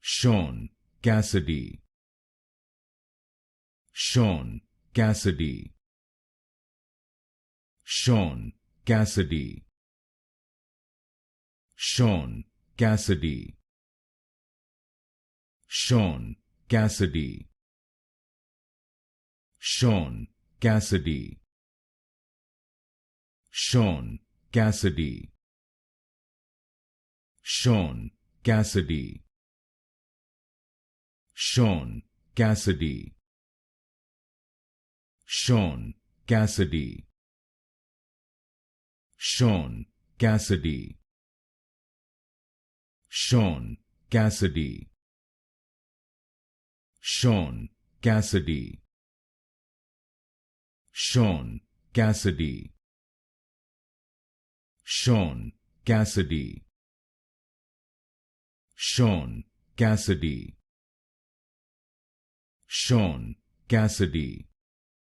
Shaun Cassidy. Shaun Cassidy. Shaun Cassidy. Shaun Cassidy. Shaun Cassidy. Shaun Cassidy. Shaun Cassidy. Shaun Cassidy. Shaun Cassidy. Shaun Cassidy. Shaun Cassidy. Shaun Cassidy. Shaun Cassidy. Shaun Cassidy. Shaun Cassidy. Shaun Cassidy. Shaun Cassidy.